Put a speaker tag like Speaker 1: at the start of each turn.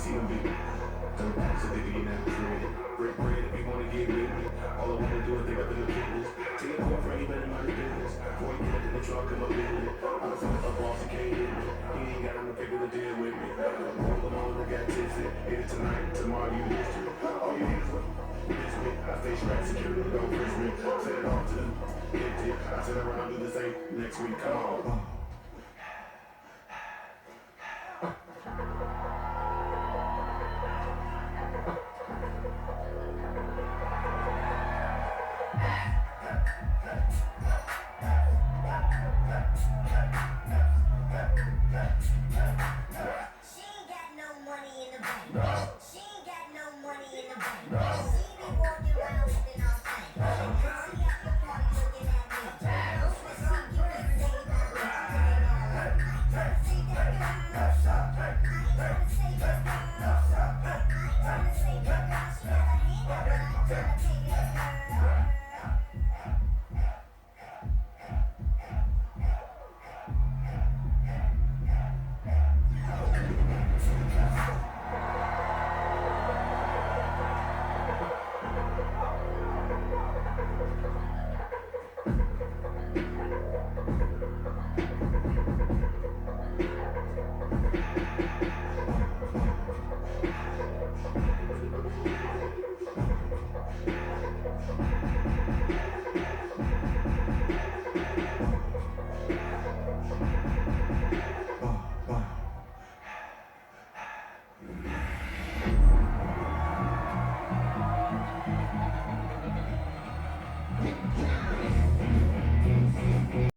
Speaker 1: see them big. Don't pass a big in that bread. Break bread if you wanna get with me. All I wanna do is think up in the business. Take a boyfriend, you better mind his business. Boy, you get up in the trunk, I'm a business. I'm a son of a boss, he can't hit me. He ain't got no paper to deal with me. Roll them on, I got tipsy. Hit it tonight, tomorrow you missed it. All you need is what? Miss me. I stay strapped, security, don't frisk me. Set it off to the empty. I turn around, do the same next week. Come on.